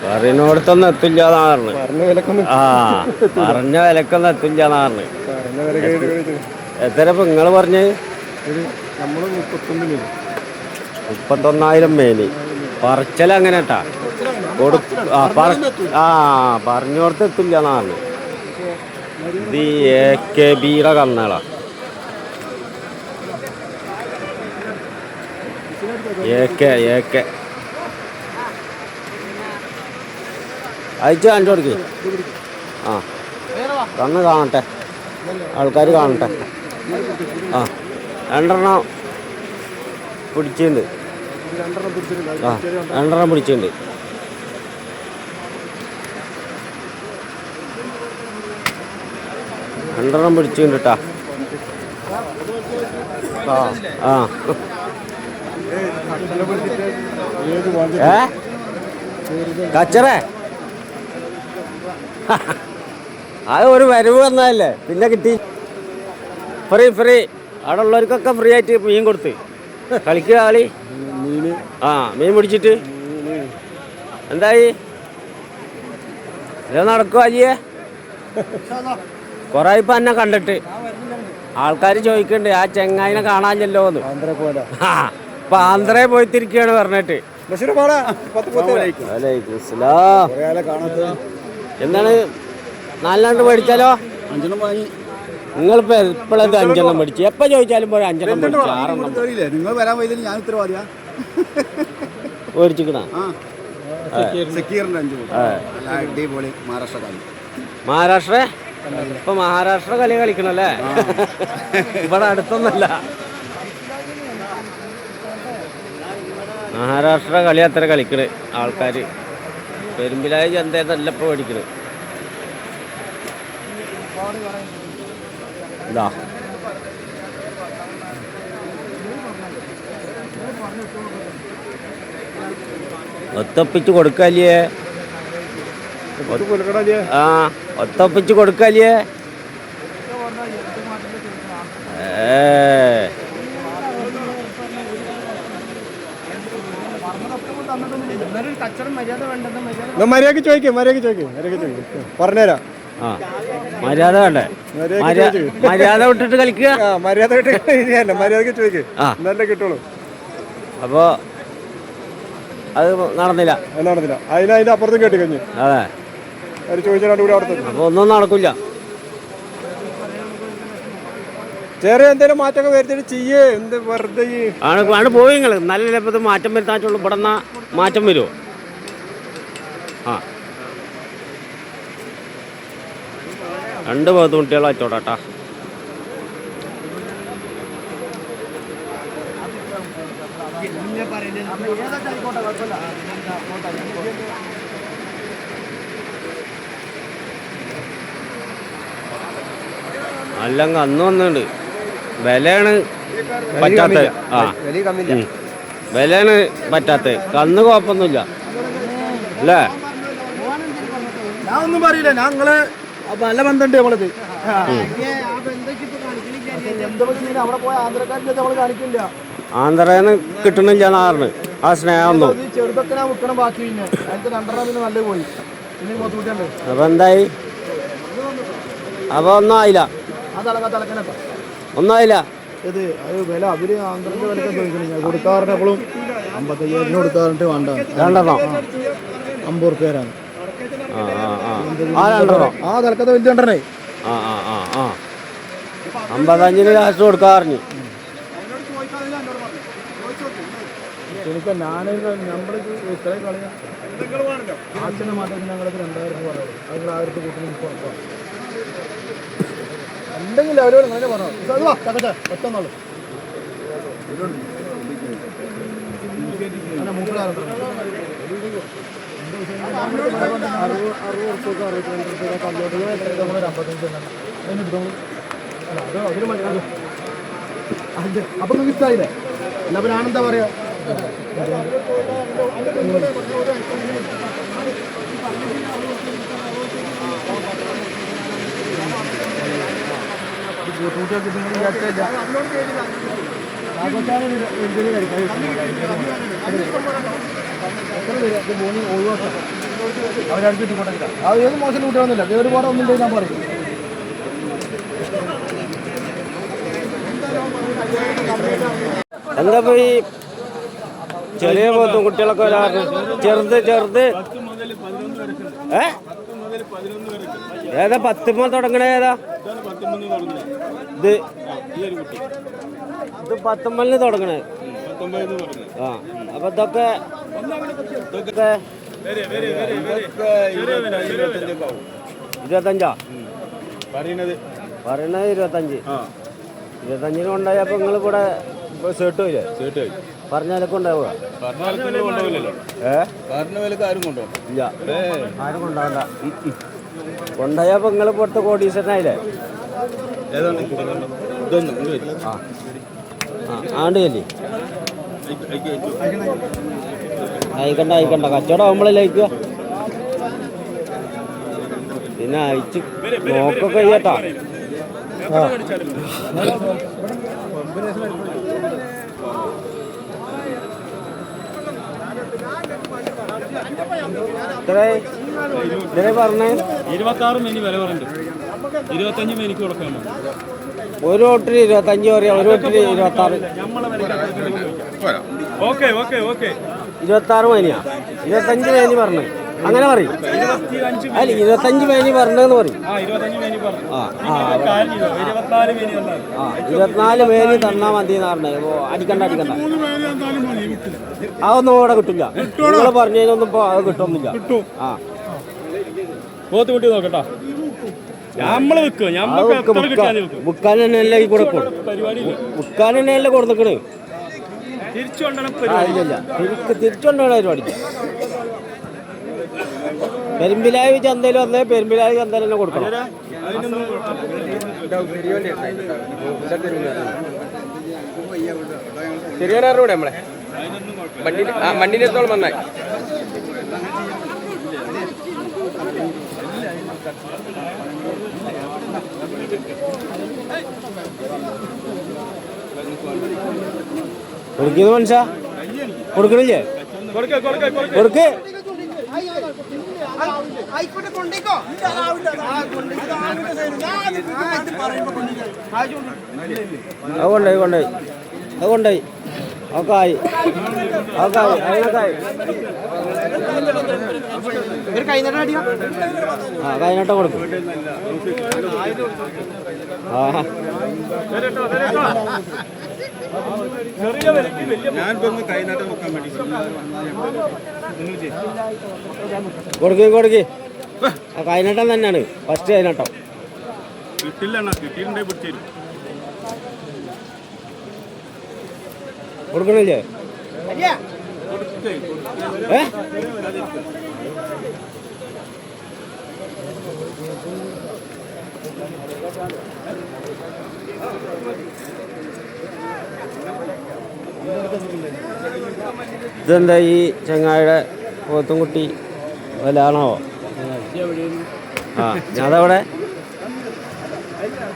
പറയുന്നിടത്തൊന്നും എത്തില്ലാന്നാ പറഞ്ഞു. ആ പറഞ്ഞ വിലക്കൊന്നും എത്തില്ലാന്നാ പറഞ്ഞു. എത്ര ഇപ്പൊ നിങ്ങള് പറഞ്ഞത്? 31,000 മേനി പറച്ചല അങ്ങനെ കേട്ടാ പറഞ്ഞോടത്ത് എത്തില്ലാന്നാ പറഞ്ഞു. ഇത് AKBയുടെ കന്നാളാ. AK അയച്ചു കാണിച്ചു കൊടുക്ക്. ആ കണ്ണ് കാണട്ടെ, ആൾക്കാർ കാണട്ടെ. ആ 2 പിടിച്ചിട്ടുണ്ട്. ആ 2 പിടിച്ചിട്ടുണ്ട്. പിടിച്ചിട്ടുണ്ട് കേട്ടാ. ആ കച്ചറേ അത് ഒരു വരവ് വന്നതല്ലേ, പിന്നെ കിട്ടി. ഫ്രീ അവിടെ ഉള്ളവർക്കൊക്കെ ഫ്രീ ആയിട്ട് മീൻ കൊടുത്ത് കളിക്കുക കളി. ആ മീൻ പിടിച്ചിട്ട് എന്തായി ഇത് നടക്കുക അജിയെ? കുറെ ഇപ്പം എന്നെ കണ്ടിട്ട് ആൾക്കാർ ചോദിക്കണ്ട് ആ ചെങ്ങായിനെ കാണാഞ്ഞല്ലോ എന്ന്. ഇപ്പൊ ആന്ധ്രയെ പോയിത്തിരിക്കുകയാണ് പറഞ്ഞിട്ട്. എന്താണ് 4 മേടിച്ചാലോ? 5 വാങ്ങി. നിങ്ങളിപ്പോ ഇപ്പോഴത്തെ 5 മേടിച്ചു. എപ്പോ ചോദിച്ചാലും പോലെ 5 മേടിച്ചു. 6 നിങ്ങൾ വരാൻ പോയതിന് ഞാൻ ഉത്തരവാദിയാ. മേടിച്ചിക്കണ മഹാരാഷ്ട്ര. ഇപ്പൊ മഹാരാഷ്ട്ര കളി കളിക്കണല്ലേ? ഇവിടെ അടുത്തൊന്നല്ല. മഹാരാഷ്ട്ര കളി അത്ര കളിക്കണ് ആൾക്കാർ. പെരുമ്പിലായ ജനതയല്ല ഇപ്പോൾ മേടിക്കണ്. ഇതാ ഒത്തപ്പിച്ച് കൊടുക്കല്ലേ? ആ ഒത്തപ്പിച്ച് കൊടുക്കല്ലേ? മര്യാദക്ക് ചോദിക്കും പറഞ്ഞുതരാം. ആ മര്യാദ വേണ്ടേ? മര്യാദ വിട്ടിട്ട് കളിക്കുക. മര്യാദക്ക് ചോദിക്കും, നല്ല കിട്ടുള്ളൂ. അപ്പോ അത് നടന്നില്ല. അതിന്റെ അപ്പുറത്തും കേട്ടി കഴിഞ്ഞു. അതെ അവർ ചോദിച്ചാൽ കൂടി അവിടെ അപ്പൊ ഒന്നും നടക്കില്ല. ചെറിയ എന്തെങ്കിലും മാറ്റമൊക്കെ വരുത്തിട്ട് ചെയ്യേ. എന്ത് വെറുതെ ആണ് പോയി നിങ്ങൾ നല്ല ലഭ്യത മാറ്റം വരുത്താച്ചുള്ളൂ. ഇവിടെ മാറ്റം വരുമോ? ആ 2 കുട്ടികളെ വെച്ചോടാട്ടാ. അല്ലെങ്കിൽ അന്ന് വന്നുണ്ട്. വിലയാണ് പറ്റാത്തത്. ആ വിലയാണ് പറ്റാത്തത്. കന്ന് കുഴപ്പമൊന്നുമില്ല അല്ലേ? ഞാൻ ഒന്നും പറയില്ല. ഞങ്ങള് നല്ല ബന്ധമുണ്ട് നമ്മളത്. അവിടെ പോയ ആന്ധ്രക്കാരിൽ നമ്മള് കാണിക്കില്ല. ആന്ധ്രന്ന് കിട്ടണില്ല നാറിന് ആ സ്നേഹം ഒന്നും. ചെറുതൊക്കെ വിൽക്കണം. ബാക്കി പിന്നെ 2 നല്ല പോയി. അപ്പൊ എന്തായി? അപ്പൊ ഒന്നും ആയില്ല. ഒന്നും ആയില്ല. ഇത് അത് വില അവര് ആന്ധ്രന്റെ വിലക്കെ ചോദിക്കണ കൊടുക്കാറുണ്ട്. എപ്പോഴും 55,000 കൊടുക്കാറുണ്ട്. വേണ്ട 50 റുപ്യാണ്. ആ തലക്കത്തെ വലിയ കണ്ടേ. 55 ലാസ്റ്റ് കൊടുക്കാറിഞ്ഞു. എനിക്ക് ഞാൻ നമ്മള് ഇത്രയും കളിയാ അച്ഛനെ മാറ്റം ഞങ്ങൾക്ക് 2,000 രൂപ പറയാം. അത് 1000 കൂട്ടി ഉണ്ടെങ്കിൽ അവരോട് നല്ല പറഞ്ഞു ഒറ്റന്നുള്ളു. അപ്പൊ നിങ്ങൾക്ക് ഇഷ്ടമായില്ലേ? അല്ല അപ്പൊ ഞാനെന്താ പറയാ? ഒഴിവാക്കാം. അവരടുത്തിട്ട് കൊണ്ടില്ല അത് ഏത് മോശം കുട്ടികളൊന്നുമില്ല ഒരുപാട് ഒന്നും ഞാൻ പറയും. എന്താ ഇപ്പൊ ഈ ചെറിയ പോത്തും കുട്ടികളൊക്കെ ചെറുത് ഏതാ 10 തുടങ്ങണ ഏതാ ഇത് 19 തുടങ്ങണേ. ആ അപ്പൊ ഇതൊക്കെ 25 പറയണത് 25 കൊണ്ടായപ്പോ നിങ്ങൾ ഇവിടെ സേട്ട് പോയില്ലേ? പറഞ്ഞാലൊക്കെ ഉണ്ടാവുക ഇല്ല ആരും കൊണ്ടാവണ്ട. കൊണ്ടായപ്പോ നിങ്ങൾ പുറത്ത് കോടീശ്വരനായില്ലേ? ആണ്ടല്ലേ അയക്കണ്ട കച്ചവടം ആവുമ്പോഴല്ലേ അയക്കുക. പിന്നെ അയച്ച് നോക്കൊക്കെ ചെയ്യട്ടാ. ഇത്രേ പറഞ്ഞേ 26 മേനി വില പറഞ്ഞു 25 മേനിക്ക് കൊടുക്കാൻ ഒരു ഓട്ടിന് 25 പറയാം, ഒരു ഓട്ടിന് 26. 26 മേനിയാ 25 മേനി പറഞ്ഞു അങ്ങനെ പറയും. അല്ല 25 മേനി പറഞ്ഞെന്ന് പറയും. 24 മേനി തന്നാ മതി എന്ന് പറഞ്ഞേ. അടിക്കണ്ട അതൊന്നും ഇവിടെ കിട്ടില്ല. നിങ്ങൾ പറഞ്ഞതിനൊന്നും ഇപ്പൊ അത് കിട്ടുന്നില്ല. ആ പോത്ത് കുട്ടി നോക്കട്ടാ മുക്കാൻ തന്നെയല്ലേ ഈ കൊടുക്കും. മുക്കാൻ തന്നെയല്ലേ കൊടുക്കണേ. തിരിച്ചുകൊണ്ടാണ് പരിപാടി. പെരുമ്പിലായി ചന്തയിൽ വന്നേ പെരുമ്പിലായി ചന്തയിൽ തന്നെ കൊടുക്കണം. ശരിയാണൂടെ നമ്മളെ വണ്ടിയിലെത്തോളം നന്നായി. കൊടുക്കുന്നു മനുഷ്യ കൊടുക്കണില്ലേ? കൊടുക്ക് അതുകൊണ്ടായി ഒക്കെ ആയി അതിനൊക്കെ ആ കൈനട്ടം കൊടുക്കും. ആ കൊടുക്ക് ആ കൈനട്ടം തന്നെയാണ് ഫസ്റ്റ് കൈനട്ടം. കൊടുക്കണില്ലേ? ഇതെന്താ ഈ ചങ്ങായിയുടെ പോത്തുംകുട്ടി വലാണോ? ആ ഞാനവിടെ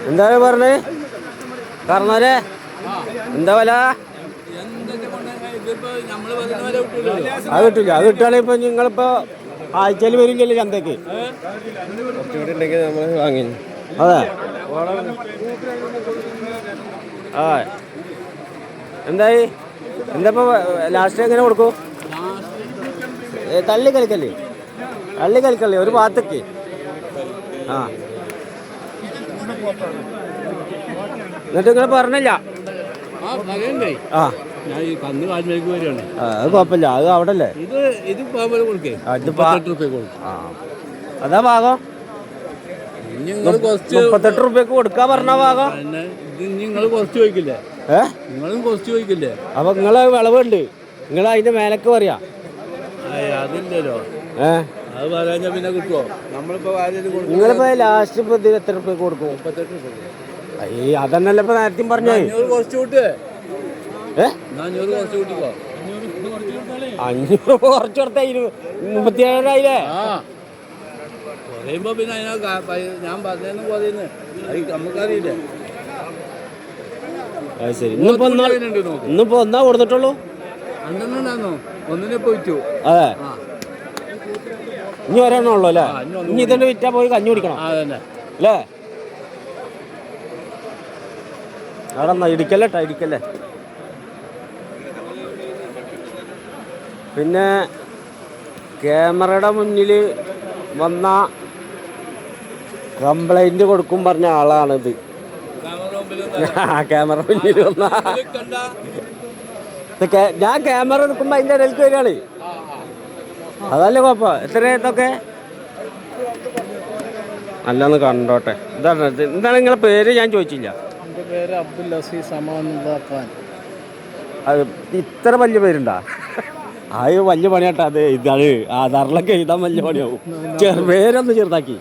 എന്താ പറഞ്ഞേ? പറഞ്ഞേ എന്താ വില? അത് കിട്ടില്ല. അത് കിട്ടുകയാണെങ്കിൽ ഇപ്പൊ നിങ്ങളിപ്പോ ആഴ്ചയിൽ വരില്ലല്ലോ ചന്തക്ക്. നമ്മൾ വാങ്ങി. അതെ ആ എന്തായി എന്താ ലാസ്റ്റ് എങ്ങനെ കൊടുക്കും? തള്ളി കളിക്കല്ലേ ഒരു ഭാഗത്തേക്ക്. ആ എന്നിട്ട് നിങ്ങൾ പറഞ്ഞില്ല? ആ അത് കുഴപ്പമില്ല. അത് അവിടെ അല്ലേ? അതാ ഭാഗം 38 റുപ്യക്ക് കൊടുക്കാ പറഞ്ഞ ഭാഗം. അപ്പൊ നിങ്ങള് വിളവുണ്ട്, നിങ്ങൾ അതിന്റെ മേലക്ക് പറയാ. പിന്നെ കിട്ടുമോ? നിങ്ങളിപ്പോ ലാസ്റ്റ് ഇപ്പൊ ഇതിന് എത്ര റുപ്യക്ക് കൊടുക്കും? അതന്നല്ല ഇപ്പൊ നേരത്തെ പറഞ്ഞേ. 500 കുറച്ച് കൊടുത്ത 37,000 പറയുമ്പോ പിന്നെ ഞാൻ പറഞ്ഞെന്ന് പറയുന്നത് നമുക്കറിയില്ലേ. ശരി ഇന്നിപ്പോ ഒന്നാ കൊടുത്തിട്ടുള്ളൂ. അന്നെണ്ണോ ഒന്നിനെ പോയിട്ടു. അതെ ഇനി ഒരെണ്ണം ഉള്ളൂ അല്ലേ? ഇനി ഇതന്നെ വിറ്റാ പോയി കഞ്ഞി കുടിക്കണം അതന്നെ. അല്ലേ? അവിടെ എന്നാ ഇടിക്കല്ലേ കേട്ടോ, ഇടിക്കല്ലേ. പിന്നെ ക്യാമറയുടെ മുന്നിൽ വന്ന കംപ്ലൈൻറ്റ് കൊടുക്കും പറഞ്ഞ ആളാണിത്. ക്യാമറ മുന്നിൽ വന്ന ഞാൻ ക്യാമറ എടുക്കുമ്പോൾ അതിൻ്റെ ഇടയിലേക്ക് വരികയാണ്. അതല്ലേ കുഴപ്പം. എത്ര ഇതൊക്കെ നല്ലൊന്ന് കണ്ടോട്ടെ. എന്താണ് നിങ്ങളുടെ പേര്? ഞാൻ ചോദിച്ചില്ല. എൻ്റെ പേര് അബ്ദുൽ അസീസ് അമാനുദ്ദീൻ. അത് ഇത്ര വലിയ പേരുണ്ടാ? അത് വലിയ പണിയാട്ടാ. അത് ഇതാണ് ആധാറിലൊക്കെ എഴുതാൻ വലിയ പണിയാവും. പേരൊന്ന് ചെറുതാക്കി.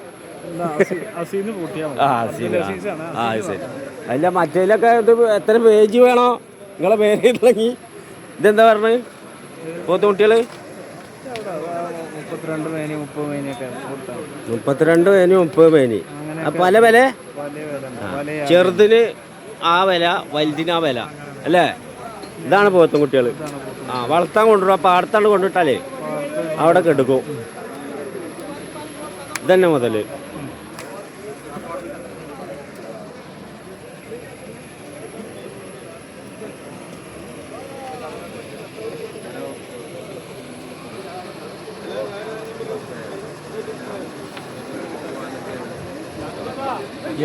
ശരി. അല്ല മറ്റേലൊക്കെ ഇത് എത്ര പേജ് വേണോ നിങ്ങളെ പേര് എഴുതണമെങ്കിൽ? ഇതെന്താ പറഞ്ഞത്? പോത്തുകുട്ടികൾ 32 പേനി 30 പേനിയൊക്കെ 32 പേനി 30 പേനി. പല വില, ചെറുതിന് ആ വില, വലുതിന് ആ വില അല്ലേ? ഇതാണ് പോത്തും കുട്ടികൾ. വളർത്താൻ കൊണ്ടുവരും. പാടത്താണ് കൊണ്ടുവിട്ടാലേ അവിടെ കെടുക്കും. ഇതന്നെ മുതൽ.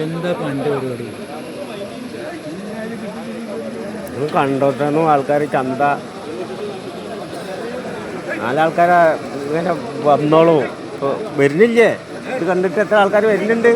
എന്താ കണ്ട പരിപാടി? കണ്ടോട്ടാണ് ആൾക്കാർ. ചന്ത നാലാൾക്കാരെ ഇങ്ങനെ വന്നോളൂ. വരുന്നില്ലേ? ഇത് കണ്ടിട്ട് എത്ര ആൾക്കാർ വരുന്നുണ്ട്?